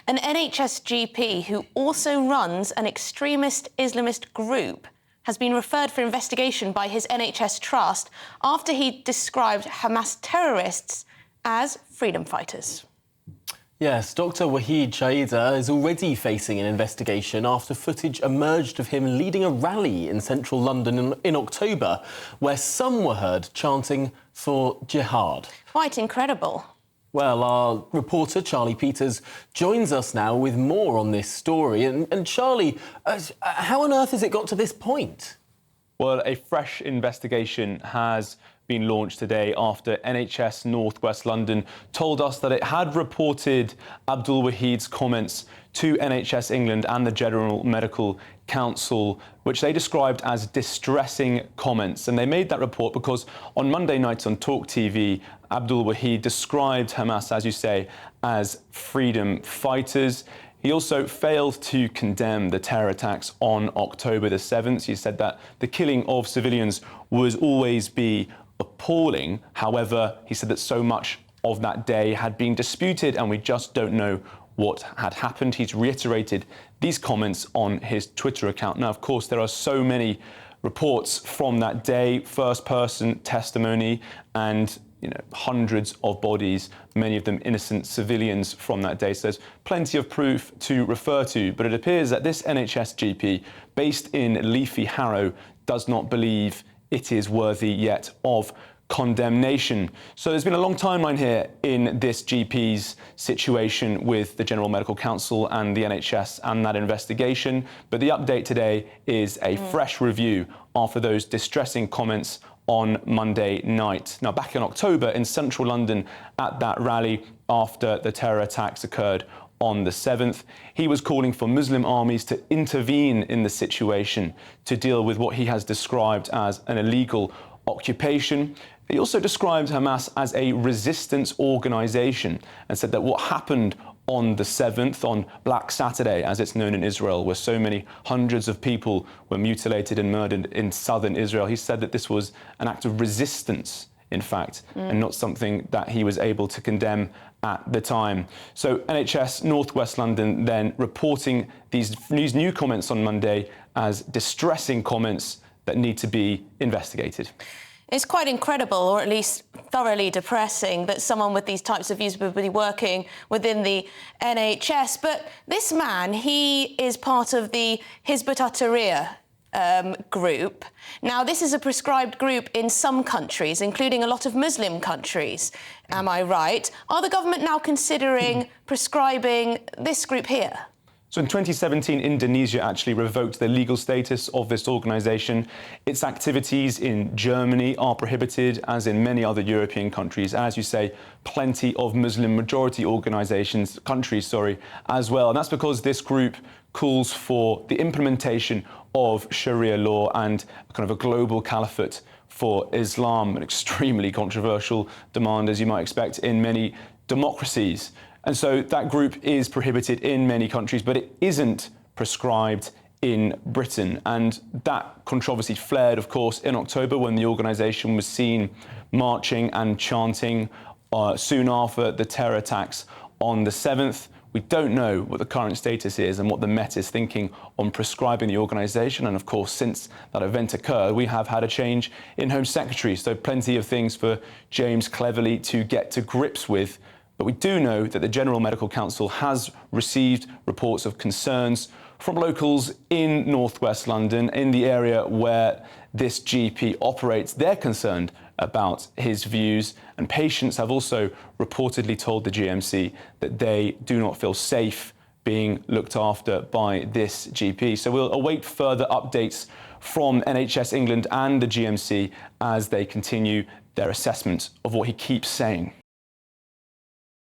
An NHS GP who also runs an extremist Islamist group has been referred for investigation by his NHS trust after he described Hamas terrorists as freedom fighters. Yes, Dr. Wahid Shaida is already facing an investigation after footage emerged of him leading a rally in central London in October, where some were heard chanting for jihad. Quite incredible. Well, our reporter, Charlie Peters, joins us now with more on this story. And Charlie, how on earth has it got to this point? Well, a fresh investigation has been launched today after NHS North West London told us that it had reported Abdul Wahid's comments to NHS England and the General Medical Council, which they described as distressing comments. And they made that report because on Monday night on Talk TV, Abdul Wahid described Hamas, as you say, as freedom fighters. He also failed to condemn the terror attacks on October the 7th. He said that the killing of civilians would always be appalling. However, he said that so much of that day had been disputed and we just don't know what had happened. He's reiterated these comments on his Twitter account. Now, of course, there are so many reports from that day, first-person testimony, and hundreds of bodies, many of them innocent civilians from that day. So there's plenty of proof to refer to, but it appears that this NHS GP, based in Leafy Harrow, does not believe it is worthy yet of condemnation. So there's been a long timeline here in this GP's situation with the General Medical Council and the NHS and that investigation. But the update today is a fresh review after those distressing comments on Monday night. Now, back in October in central London at that rally after the terror attacks occurred on the 7th, he was calling for Muslim armies to intervene in the situation to deal with what he has described as an illegal occupation. He also described Hamas as a resistance organisation and said that what happened on the 7th, on Black Saturday, as it's known in Israel, where so many hundreds of people were mutilated and murdered in southern Israel, he said that this was an act of resistance, in fact, and not something that he was able to condemn at the time. So NHS North West London then reporting these new comments on Monday as distressing comments that need to be investigated. It's quite incredible, or at least thoroughly depressing, that someone with these types of views would be working within the NHS. But this man, he is part of the Hizb ut-Tahrir group. Now, this is a prescribed group in some countries, including a lot of Muslim countries. Am I right? Are the government now considering prescribing this group here? So in 2017, Indonesia actually revoked the legal status of this organisation. Its activities in Germany are prohibited, as in many other European countries. As you say, plenty of Muslim majority countries, as well. And that's because this group calls for the implementation of Sharia law and kind of a global caliphate for Islam, an extremely controversial demand, as you might expect, in many democracies. And so that group is prohibited in many countries, but it isn't prescribed in Britain. And that controversy flared, of course, in October when the organisation was seen marching and chanting soon after the terror attacks on the 7th. We don't know what the current status is and what the Met is thinking on prescribing the organisation. And of course, since that event occurred, we have had a change in Home Secretary. So plenty of things for James Cleverly to get to grips with. But we do know that the General Medical Council has received reports of concerns from locals in North West London, in the area where this GP operates. They're concerned about his views, and patients have also reportedly told the GMC that they do not feel safe being looked after by this GP. So we'll await further updates from NHS England and the GMC as they continue their assessment of what he keeps saying.